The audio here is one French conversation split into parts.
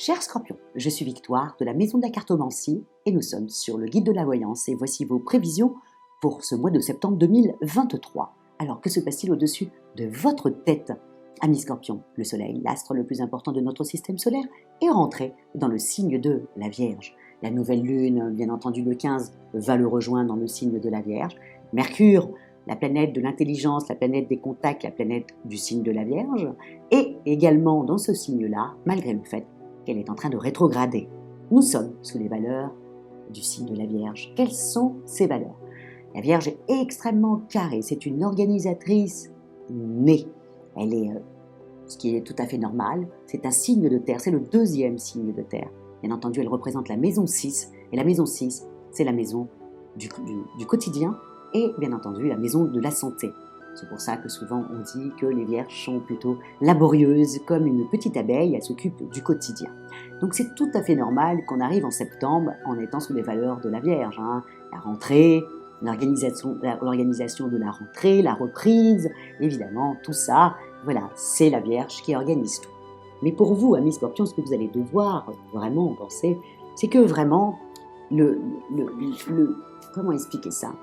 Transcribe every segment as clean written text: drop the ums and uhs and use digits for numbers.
Chers Scorpions, je suis Victoire de la Maison de la Cartomancie et nous sommes sur le guide de la voyance et voici vos prévisions pour ce mois de septembre 2023. Alors que se passe-t-il au-dessus de votre tête? Amis Scorpions, le Soleil, l'astre le plus important de notre système solaire, est rentré dans le signe de la Vierge. La nouvelle lune, bien entendu le 15, va le rejoindre dans le signe de la Vierge. Mercure, la planète de l'intelligence, la planète des contacts, la planète du signe de la Vierge, est également dans ce signe-là, malgré le fait qu'elle est en train de rétrograder. Nous sommes sous les valeurs du signe de la Vierge. Quelles sont ces valeurs? La Vierge est extrêmement carrée, c'est une organisatrice née. Elle est, ce qui est tout à fait normal, c'est un signe de terre, c'est le deuxième signe de terre. Bien entendu, elle représente la maison 6, et la maison 6, c'est la maison du quotidien, et bien entendu la maison de la santé. C'est pour ça que souvent on dit que les Vierges sont plutôt laborieuses, comme une petite abeille, elles s'occupent du quotidien. Donc c'est tout à fait normal qu'on arrive en septembre en étant sous les valeurs de la Vierge. La rentrée, l'organisation de la rentrée, la reprise, évidemment, tout ça, voilà, c'est la Vierge qui organise tout. Mais pour vous, amis Scorpions, ce que vous allez devoir vraiment penser, c'est que vraiment, comment expliquer ça?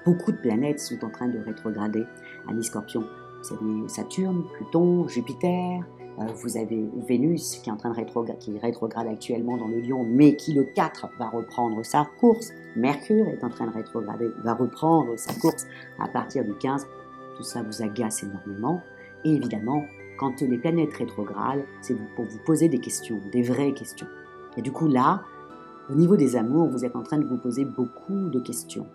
Beaucoup de planètes sont en train de rétrograder. Amis Scorpions, vous avez Saturne, Pluton, Jupiter, vous avez Vénus qui est en train de qui rétrograde actuellement dans le Lion, mais qui le 4 va reprendre sa course. Mercure est en train de rétrograder, va reprendre sa course à partir du 15. Tout ça vous agace énormément. Et évidemment, quand les planètes rétrogradent, c'est pour vous poser des questions, des vraies questions. Et du coup là, au niveau des amours, vous êtes en train de vous poser beaucoup de questions.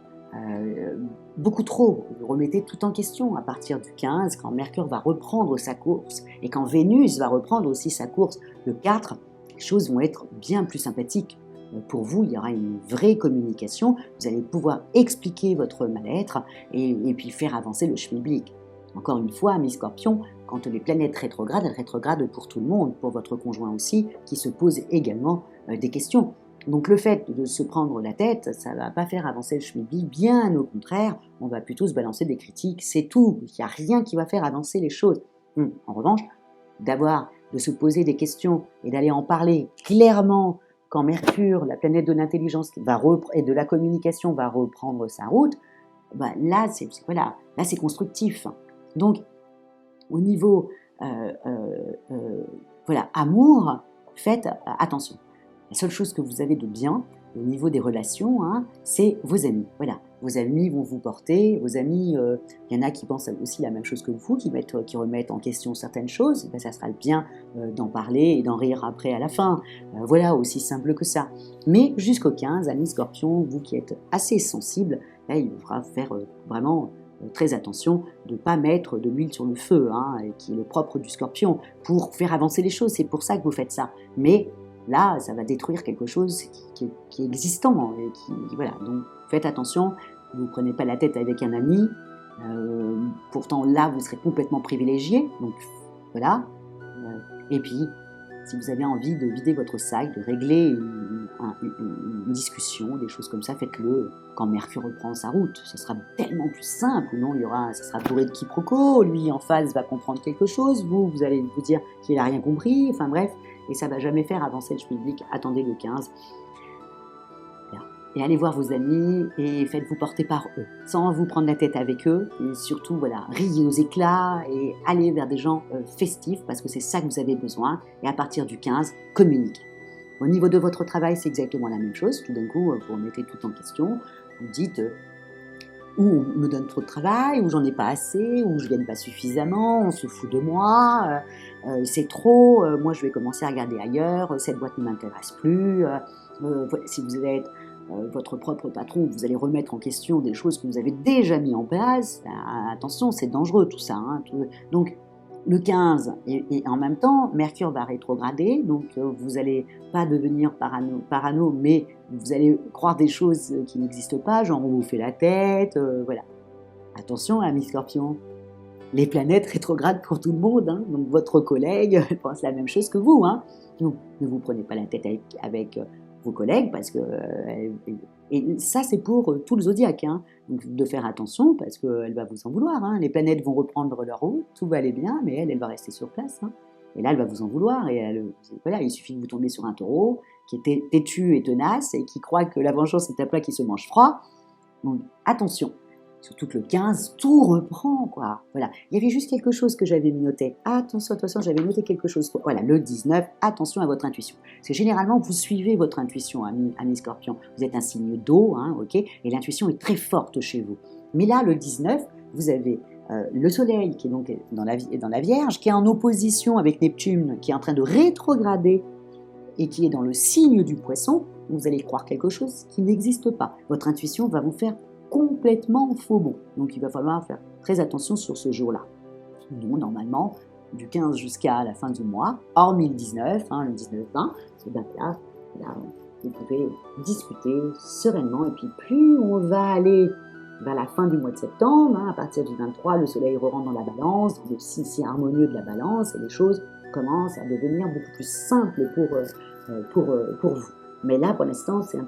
Beaucoup trop, vous remettez tout en question à partir du 15, quand Mercure va reprendre sa course et quand Vénus va reprendre aussi sa course le 4, les choses vont être bien plus sympathiques. Pour vous, il y aura une vraie communication, vous allez pouvoir expliquer votre mal-être et puis faire avancer le schmilblick. Encore une fois, mes Scorpions, quand les planètes rétrogradent, elles rétrogradent pour tout le monde, pour votre conjoint aussi, qui se pose également des questions. Donc le fait de se prendre la tête, ça ne va pas faire avancer le schmilblick, bien au contraire, on va plutôt se balancer des critiques, c'est tout, il n'y a rien qui va faire avancer les choses. En revanche, de se poser des questions et d'aller en parler clairement quand Mercure, la planète de l'intelligence et de la communication va reprendre sa route, là c'est constructif. Donc au niveau amour, faites attention. La seule chose que vous avez de bien au niveau des relations, c'est vos amis. Voilà, vos amis vont vous porter, vos amis, il y en a qui pensent aussi la même chose que vous, qui remettent en question certaines choses, ça sera bien d'en parler et d'en rire après à la fin. Voilà, aussi simple que ça. Mais jusqu'au 15, amis Scorpions, vous qui êtes assez sensibles, là, il faudra faire vraiment très attention de ne pas mettre de l'huile sur le feu, qui est le propre du Scorpion, pour faire avancer les choses, c'est pour ça que vous faites ça. Mais là, ça va détruire quelque chose qui est existant. Donc faites attention, vous ne prenez pas la tête avec un ami. Pourtant, là, vous serez complètement privilégié. Donc voilà. Et puis, si vous avez envie de vider votre sac, de régler une discussion, des choses comme ça, faites-le quand Mercure reprend sa route. Ce sera tellement plus simple. Non, ça sera bourré de quiproquos. Lui, en face, va comprendre quelque chose. Vous allez vous dire qu'il n'a rien compris. Enfin bref. Et ça ne va jamais faire avancer le schmilblick. Attendez le 15. Et allez voir vos amis et faites-vous porter par eux, sans vous prendre la tête avec eux. Et surtout, riez aux éclats et allez vers des gens festifs, parce que c'est ça que vous avez besoin. Et à partir du 15, communiquez. Au niveau de votre travail, c'est exactement la même chose. Tout d'un coup, vous remettez tout en question. Vous dites ou on me donne trop de travail, ou j'en ai pas assez, ou je gagne pas suffisamment, on se fout de moi, c'est trop, moi je vais commencer à regarder ailleurs, cette boîte ne m'intéresse plus. Si vous êtes votre propre patron, vous allez remettre en question des choses que vous avez déjà mis en place, attention, c'est dangereux tout ça. Donc le 15, et en même temps, Mercure va rétrograder, donc vous n'allez pas devenir parano, mais vous allez croire des choses qui n'existent pas, genre on vous fait la tête, voilà. Attention, amis Scorpions, les planètes rétrogradent pour tout le monde, donc votre collègue pense la même chose que vous. Donc ne vous prenez pas la tête avec vos collègues, parce que et ça c'est pour tout le zodiaque, donc de faire attention, parce qu'elle va vous en vouloir. Les planètes vont reprendre leur route, tout va aller bien, mais elle va rester sur place. Et là, elle va vous en vouloir. Et voilà, il suffit que vous tombiez sur un taureau qui était têtu et tenace et qui croit que la vengeance est un plat qui se mange froid. Donc, attention. Surtout que le 15, tout reprend, quoi. Voilà. Il y avait juste quelque chose que j'avais noté. Attention, j'avais noté quelque chose. Voilà, le 19, attention à votre intuition. Parce que généralement, vous suivez votre intuition, ami Scorpion. Vous êtes un signe d'eau, hein, ok. Et l'intuition est très forte chez vous. Mais là, le 19, vous avez le Soleil qui est donc dans la Vierge, qui est en opposition avec Neptune, qui est en train de rétrograder et qui est dans le signe du Poisson. Vous allez croire quelque chose qui n'existe pas. Votre intuition va vous faire complètement faux bon. Donc il va falloir faire très attention sur ce jour-là. Nous, normalement, du 15 jusqu'à la fin du mois, hormis le 19, le 19-20, là, vous pouvez discuter sereinement. Et puis plus on va aller vers la fin du mois de septembre, à partir du 23, le soleil re-rentre dans la balance, dans le signe harmonieux de la balance, et les choses commencent à devenir beaucoup plus simples pour vous. Mais là, pour l'instant, c'est un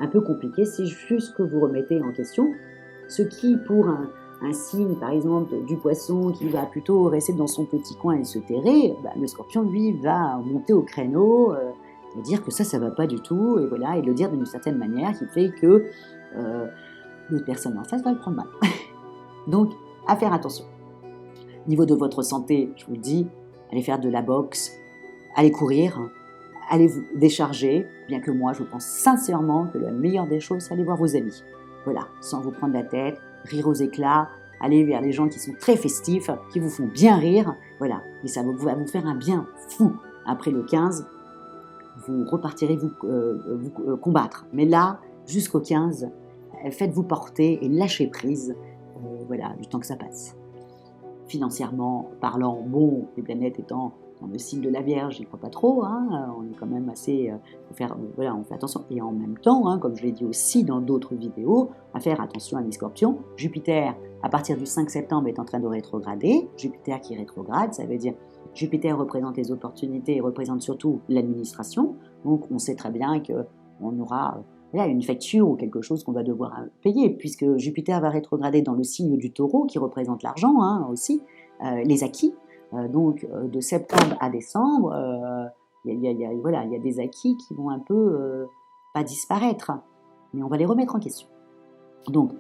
peu compliqué. C'est juste que vous remettez en question ce qui, pour un signe, par exemple, du Poisson, qui va plutôt rester dans son petit coin et se terrer, le Scorpion, lui, va monter au créneau et dire que ça ne va pas du tout, et voilà, et le dire d'une certaine manière qui fait que l'autre personne en face va le prendre mal. Donc, à faire attention. Au niveau de votre santé, je vous le dis, allez faire de la boxe, allez courir, allez vous décharger, bien que moi, je pense sincèrement que la meilleure des choses, c'est aller voir vos amis. Voilà, sans vous prendre la tête, rire aux éclats, aller vers les gens qui sont très festifs, qui vous font bien rire, voilà. Et ça va vous faire un bien fou. Après le 15, vous repartirez vous combattre. Mais là, jusqu'au 15, faites-vous porter et lâchez prise, voilà, du temps que ça passe. Financièrement parlant, bon, les planètes étant dans le signe de la Vierge, j'y crois pas trop, on est quand même assez, on fait attention, et en même temps, comme je l'ai dit aussi dans d'autres vidéos, à faire attention à mes Scorpions. Jupiter, à partir du 5 septembre, est en train de rétrograder. Jupiter qui rétrograde, ça veut dire Jupiter représente les opportunités et représente surtout l'administration, donc on sait très bien qu'on aura une facture ou quelque chose qu'on va devoir payer, puisque Jupiter va rétrograder dans le signe du Taureau, qui représente l'argent aussi, les acquis. Donc de septembre à décembre, il y a des acquis qui vont un peu pas disparaître, mais on va les remettre en question. Donc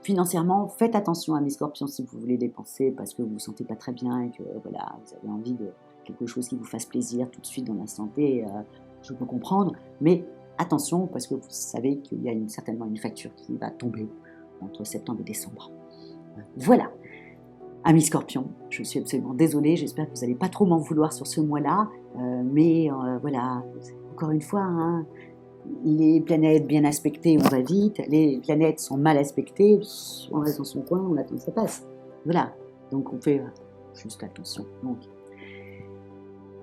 financièrement, faites attention à mes Scorpions si vous voulez dépenser parce que vous ne vous sentez pas très bien et que vous avez envie de quelque chose qui vous fasse plaisir tout de suite dans la santé, je peux comprendre, mais attention parce que vous savez qu'il y a certainement une facture qui va tomber entre septembre et décembre. Voilà. Amis Scorpions, je suis absolument désolée, j'espère que vous n'allez pas trop m'en vouloir sur ce mois-là, mais voilà, encore une fois, les planètes bien aspectées, on va vite, les planètes sont mal aspectées, on reste dans son coin, on attend que ça passe. Voilà, donc on fait juste attention. Donc,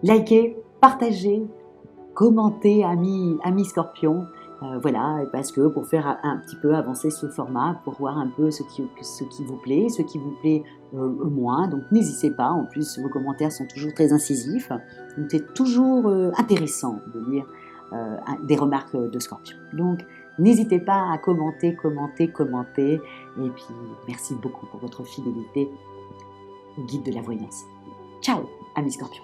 likez, partagez, commentez, amis Scorpions. Voilà, parce que pour faire un petit peu avancer ce format, pour voir un peu ce qui vous plaît, moins. Donc n'hésitez pas, en plus vos commentaires sont toujours très incisifs. Donc c'est toujours intéressant de lire des remarques de Scorpion. Donc n'hésitez pas à commenter. Et puis merci beaucoup pour votre fidélité au guide de la voyance. Ciao, amis Scorpions.